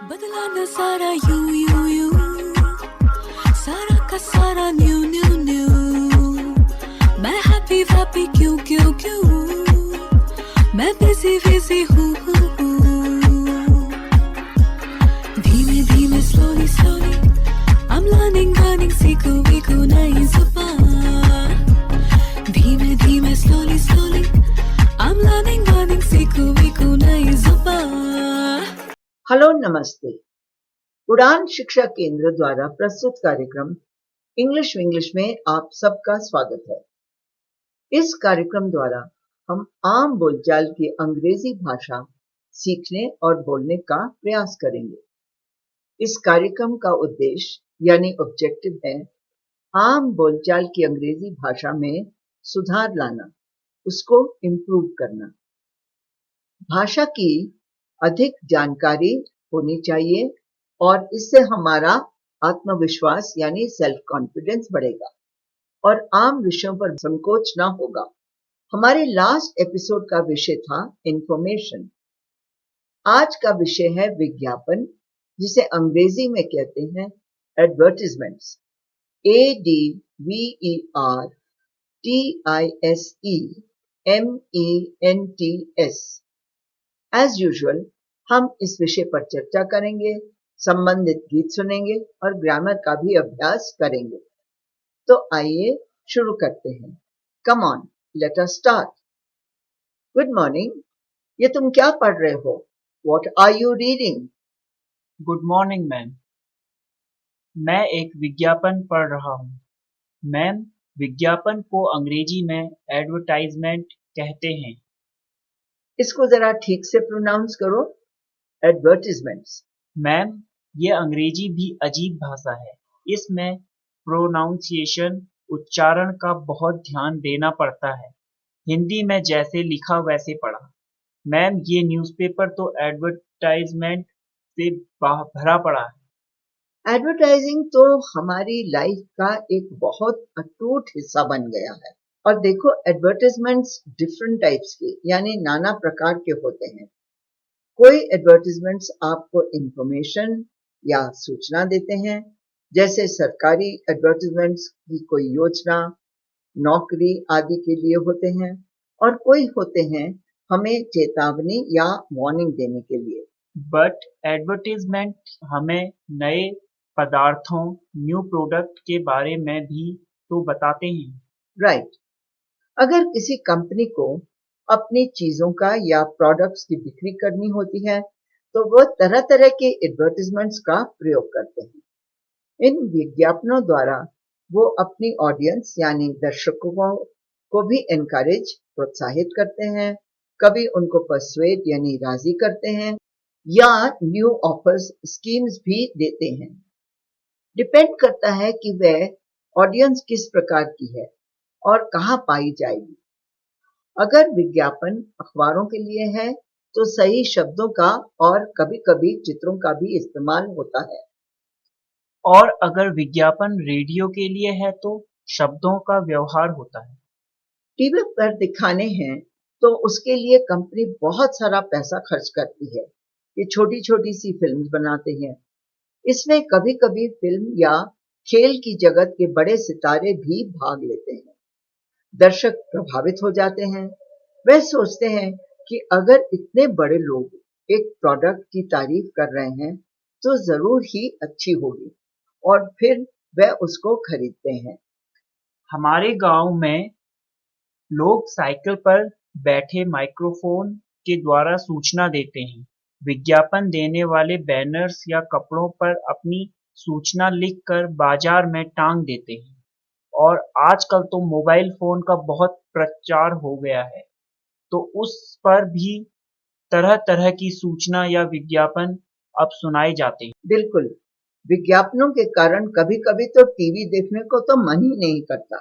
बदला न सारा यू यू यू, सारा का सारा न्यू न्यू न्यू, मैं हैप्पी हैप्पी क्यों क्यों क्यों, मैं बिजी बिजी हूँ धीमे धीमे स्लोली स्लोली, I'm learning सीखो वीखो नई जुबान, धीमे धीमे स्लोली स्लोली, I'm learning सीखो वीखो नई जुबान। हेलो नमस्ते। उड़ान शिक्षा केंद्र द्वारा प्रस्तुत कार्यक्रम इंग्लिश विंग्लिश में आप सबका स्वागत है। इस कार्यक्रम द्वारा हम आम बोलचाल की अंग्रेजी भाषा सीखने और बोलने का प्रयास करेंगे। इस कार्यक्रम का उद्देश्य यानी ऑब्जेक्टिव है आम बोलचाल की अंग्रेजी भाषा में सुधार लाना, उसको इम्प्रूव करना। भाषा की अधिक जानकारी होनी चाहिए और इससे हमारा आत्मविश्वास यानी सेल्फ कॉन्फिडेंस बढ़ेगा और आम विषयों पर संकोच ना होगा। हमारे लास्ट एपिसोड का विषय था इंफॉर्मेशन। आज का विषय है विज्ञापन, जिसे अंग्रेजी में कहते हैं एडवर्टाइजमेंट्स। ADVERTISEMENTS। एज यूजुअल हम इस विषय पर चर्चा करेंगे, संबंधित गीत सुनेंगे और ग्रामर का भी अभ्यास करेंगे। तो आइए शुरू करते हैं। Come on, let us start. Good morning. ये तुम क्या पढ़ रहे हो? What are you reading? Good morning ma'am. मैं एक विज्ञापन पढ़ रहा हूँ। मैम, विज्ञापन को अंग्रेजी में एडवर्टाइजमेंट कहते हैं। इसको जरा ठीक से प्रोनाउंस करो, एडवर्टाइजमेंट्स। मैम, ये अंग्रेजी भी अजीब भाषा है। इसमें प्रोनाउंसिएशन, उच्चारण का बहुत ध्यान देना पड़ता है। हिंदी में जैसे लिखा वैसे पढ़ा। मैम, ये न्यूज़पेपर तो एडवर्टाइजमेंट से भरा पड़ा है। एडवर्टाइजिंग तो हमारी लाइफ का एक बहुत अटूट हिस्सा बन गया है। और देखो, एडवर्टाइजमेंट्स डिफरेंट टाइप्स के यानी नाना प्रकार के होते हैं। कोई एडवर्टाइजमेंट्स आपको इंफॉर्मेशन या सूचना देते हैं, जैसे सरकारी एडवर्टाइजमेंट्स की कोई योजना, नौकरी आदि के लिए होते हैं। और कोई होते हैं हमें चेतावनी या वार्निंग देने के लिए। बट एडवर्टाइजमेंट हमें नए पदार्थों, न्यू प्रोडक्ट के बारे में भी तो बताते हैं। राइट। अगर किसी कंपनी को अपनी चीजों का या प्रोडक्ट्स की बिक्री करनी होती है तो वह तरह तरह के एडवर्टाइजमेंट्स का प्रयोग करते हैं। इन विज्ञापनों द्वारा वो अपनी ऑडियंस यानी दर्शकों को भी एनकरेज, प्रोत्साहित करते हैं। कभी उनको परसुएड यानी राजी करते हैं या न्यू ऑफर्स, स्कीम्स भी देते हैं। डिपेंड करता है कि वह ऑडियंस किस प्रकार की है और कहाँ पाई जाएगी। अगर विज्ञापन अखबारों के लिए है तो सही शब्दों का और कभी कभी चित्रों का भी इस्तेमाल होता है। और अगर विज्ञापन रेडियो के लिए है तो शब्दों का व्यवहार होता है। टीवी पर दिखाने हैं तो उसके लिए कंपनी बहुत सारा पैसा खर्च करती है। ये छोटी छोटी सी फिल्म्स बनाते हैं। इसमें कभी कभी फिल्म या खेल की जगत के बड़े सितारे भी भाग लेते हैं। दर्शक प्रभावित हो जाते हैं। वह सोचते हैं कि अगर इतने बड़े लोग एक प्रोडक्ट की तारीफ कर रहे हैं तो जरूर ही अच्छी होगी और फिर वह उसको खरीदते हैं। हमारे गांव में लोग साइकिल पर बैठे माइक्रोफोन के द्वारा सूचना देते हैं। विज्ञापन देने वाले बैनर्स या कपड़ों पर अपनी सूचना लिखकर बाजार में टांग देते हैं। और आजकल तो मोबाइल फोन का बहुत प्रचार हो गया है, तो उस पर भी तरह तरह की सूचना या विज्ञापन अब सुनाए जाते हैं। बिल्कुल। विज्ञापनों के कारण कभी कभी तो टीवी देखने को तो मन ही नहीं करता।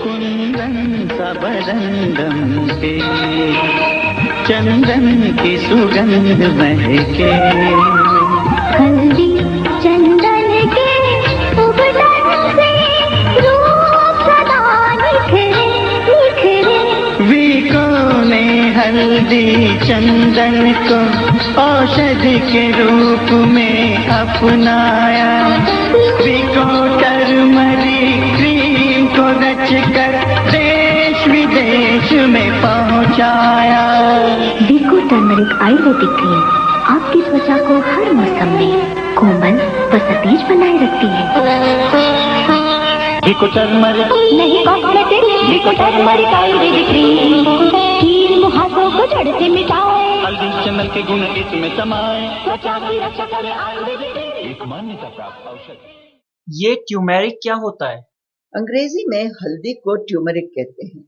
कुंदन सबरंगम के चंदन की सुगंध महके, हल्दी चंदन के उबटन से रूप सदा निखरे निखरे, वीकों ने हर हल्दी चंदन को औषधि के रूप में अपनाया, विको टर्मरिक क्रीम को रचकर देश विदेश में पहुंचाया। विको टर्मरिक आयुर्वेदिक क्रीम आपकी त्वचा को हर मौसम में कोमल व सतेज बनाए रखती है। विको टर्मरिक नहीं cosmetic, Vicco turmeric Ayurvedic cream कील मुहासों को जड़ से मिटाए, हल्दी चंदन के गुण इसमें समाये, त्वचा की रक्षा करे आयुर्वेदिक क्रीम। एक मान्यता प्राप्त औषधि। ये ट्यूमेरिक क्या होता है? अंग्रेजी में हल्दी को ट्यूमरिक कहते हैं।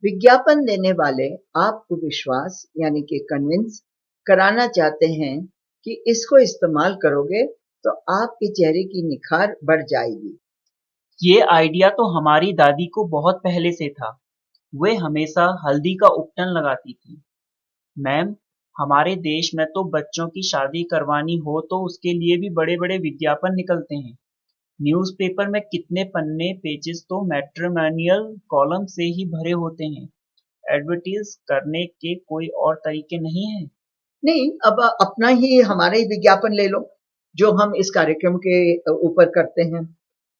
विज्ञापन देने वाले आपको विश्वास यानी कि कन्विंस कराना चाहते हैं कि इसको इस्तेमाल करोगे तो आपके चेहरे की निखार बढ़ जाएगी। ये आइडिया तो हमारी दादी को बहुत पहले से था। वे हमेशा हल्दी का उपटन लगाती थी। मैम, हमारे देश में तो बच्चों की शादी करवानी हो तो उसके लिए भी बड़े बड़े विज्ञापन निकलते हैं। न्यूज़पेपर में कितने पन्ने पेजेस तो मैट्रिमोनियल कॉलम से ही भरे होते हैं। एडवर्टाइज करने के कोई और तरीके नहीं हैं। नहीं, अब अपना ही हमारा ही विज्ञापन ले लो जो हम इस कार्यक्रम के ऊपर करते हैं।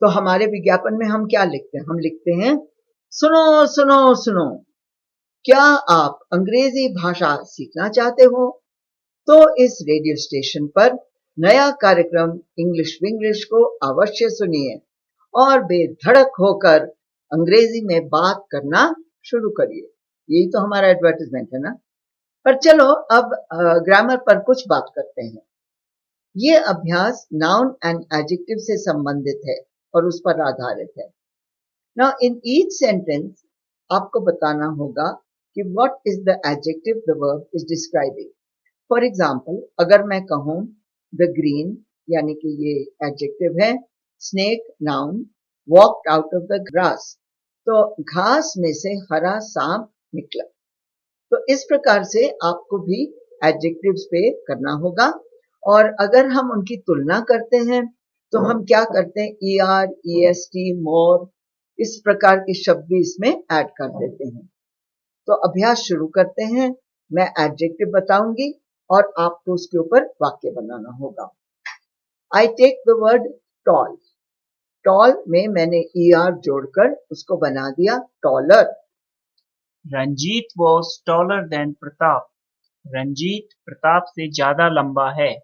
तो हमारे विज्ञापन में हम क्या लिखते हैं? हम लिखते हैं, सुनो सुनो सुनो, क्या आप अंग्रेजी भाषा सीखना चाहते हो तो इस रेडियो स्टेशन पर नया कार्यक्रम इंग्लिश विंग्लिश को अवश्य सुनिए और बेधड़क होकर अंग्रेजी में बात करना शुरू करिए। यही तो हमारा एडवर्टाइजमेंट है ना। पर चलो अब ग्रामर पर कुछ बात करते हैं। ये अभ्यास नाउन एंड एडजेक्टिव से संबंधित है और उस पर आधारित है। नाउ इन ईच सेंटेंस आपको बताना होगा कि what is the adjective the verb is describing. For example, अगर मैं कहूं द ग्रीन यानी कि ये एडजेक्टिव है, snake noun, walked out of the grass तो घास में से हरा सांप निकला। तो इस प्रकार से आपको भी एडजेक्टिव्स पे करना होगा। और अगर हम उनकी तुलना करते हैं तो हम क्या करते हैं, ER, EST, मोर, इस प्रकार के शब्द भी इसमें ऐड कर देते हैं। तो अभ्यास शुरू करते हैं। मैं एडजेक्टिव बताऊंगी और आपको उसके ऊपर वाक्य बनाना होगा। I take the word tall. Tall में मैंने ER जोड़कर उसको बना दिया taller. Ranjeet was taller than Pratap. Ranjeet Pratap से ज्यादा लंबा है।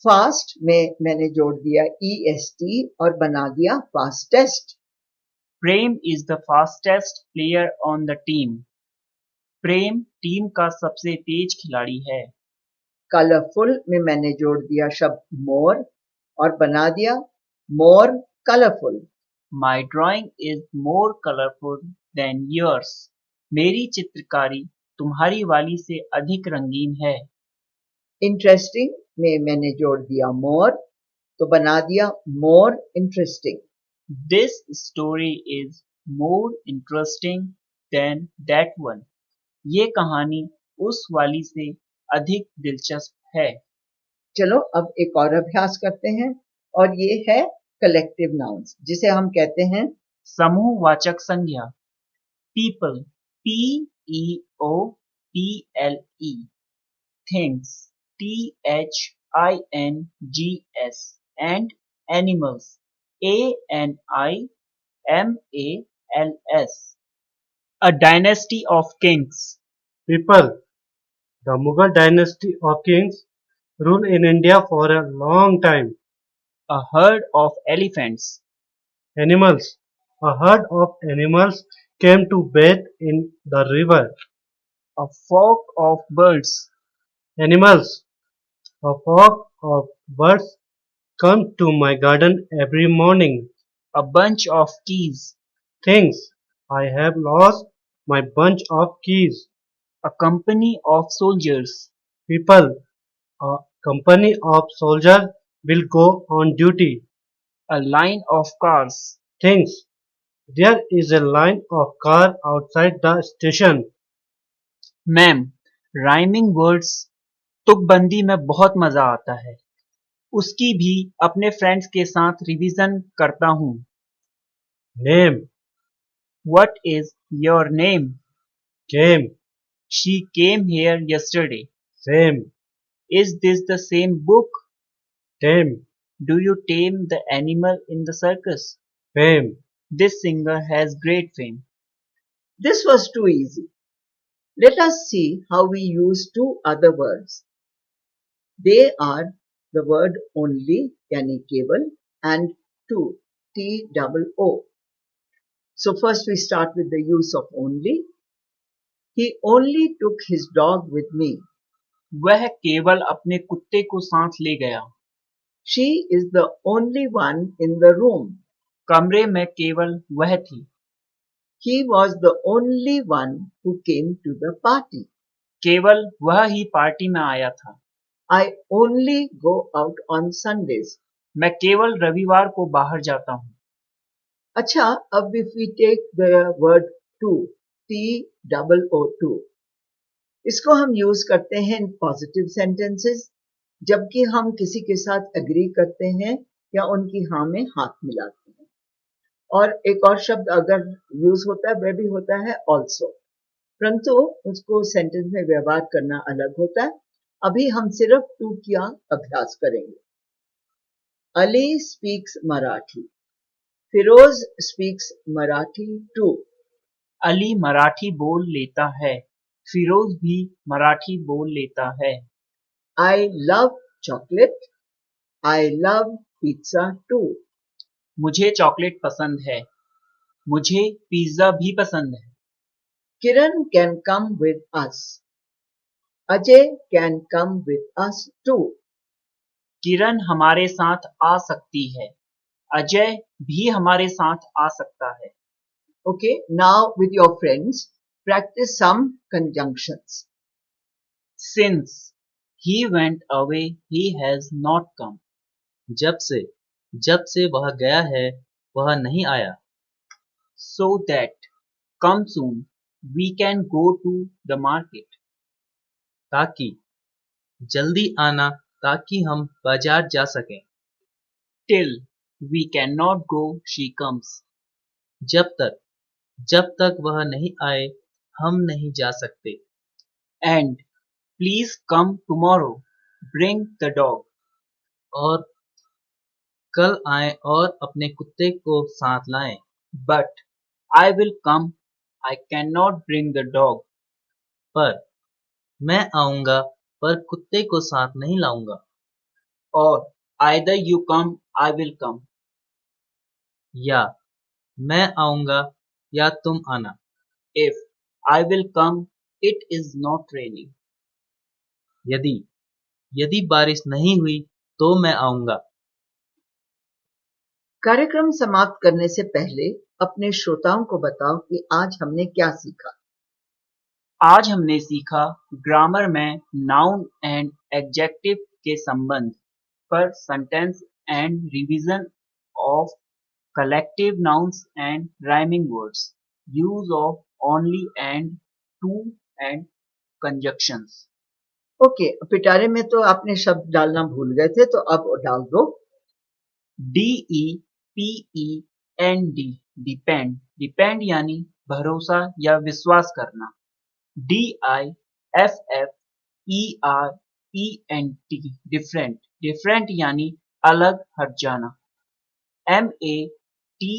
फास्ट में मैंने जोड़ दिया EST और बना दिया fastest. Prem is the fastest player on the team। Prem team का सबसे तेज खिलाड़ी है। कलरफुल में मैंने जोड़ दिया शब्द मोर और बना दिया मोर colourful. My drawing is more colorful than yours। मेरी चित्रकारी तुम्हारी वाली से अधिक रंगीन है। इंटरेस्टिंग में मैंने जोड़ दिया मोर तो बना दिया more interesting. This story is more interesting than that one। ये कहानी उस वाली से अधिक दिलचस्प है। चलो अब एक और अभ्यास करते हैं और ये है कलेक्टिव नाउन्स, जिसे हम कहते हैं समूहवाचक संज्ञा। People, PEOPLE। Things, THINGS। And animals, ANIMALS। A dynasty of kings। People, the Mughal dynasty of kings ruled in India for a long time. A herd of elephants। Animals, a herd of animals came to bathe in the river. A flock of birds। Animals, a flock of birds come to my garden every morning. A bunch of keys। Things, I have lost my bunch of keys. A company of soldiers। People, a company of soldiers will go on duty. A line of cars। Things, there is a line of car outside the station. Ma'am, rhyming words तुकबंदी में बहुत मजा आता है। उसकी भी अपने friends के साथ रिवीजन करता हूँ। Name, What is your name? came, She came here yesterday. Same. Is this the same book? Tame. Do you tame the animal in the circus? Fame. This singer has great fame. This was too easy. Let us see how we use two other words. They are the word only यानी केवल and to T-O-O. So first we start with the use of only. He only took his dog with me. वह केवल अपने कुत्ते को साथ ले गया. She is the only one in the room. कमरे में केवल वह थी. He was the only one who came to the party. केवल वह ही पार्टी में आया था. I only go out on Sundays. मैं केवल रविवार को बाहर जाता हूँ. अच्छा, अब if we take the word to, T-O-O, इसको हम यूज करते हैं in positive sentences, जबकि हम किसी के साथ agree करते हैं या उनकी हाँ में हाथ मिलाते हैं. और एक और शब्द अगर यूज होता है वह भी होता है also, परंतु उसको सेंटेंस में व्यवहार करना अलग होता है. अभी हम सिर्फ टू का अभ्यास करेंगे. Ali speaks Marathi. Feroz speaks Marathi too. Ali Marathi बोल लेता है. फिरोज भी मराठी बोल लेता है. I love chocolate. I love pizza too. मुझे चॉकलेट पसंद है. मुझे पिज्जा भी पसंद है. Kiran can come with us. Ajay can come with us too. किरण हमारे साथ आ सकती है. अजय भी हमारे साथ आ सकता है. Okay, now with your friends, practice some conjunctions. Since he went away, he has not come. जब से वह गया है वह नहीं आया. So that come soon, we can go to the market. ताकि जल्दी आना ताकि हम बाजार जा सकें. Till we cannot go, she comes. जब तक वह नहीं आए हम नहीं जा सकते. And please come tomorrow. Bring the dog. और कल आए और अपने कुत्ते को साथ लाएं. But I will come. I cannot bring the dog. पर मैं आऊंगा पर कुत्ते को साथ नहीं लाऊंगा. Or either you come, I will come. या मैं आऊंगा या तुम आना. If I will come, it is not raining. यदि बारिश नहीं हुई तो मैं आऊंगा. कार्यक्रम समाप्त करने से पहले अपने श्रोताओं को बताओ कि आज हमने क्या सीखा. आज हमने सीखा ग्रामर में नाउन एंड एडजेक्टिव के संबंध पर sentence and revision of collective nouns and rhyming words, use of only and too and conjunctions. Okay, पिटारे में तो आपने शब्द डालना भूल गए थे, तो अब डाल दो. DEPEND, depend. डिपेंड यानी भरोसा या विश्वास करना. DIFFERENT, different. डिफरेंट यानी अलग, हट जाना. MATRI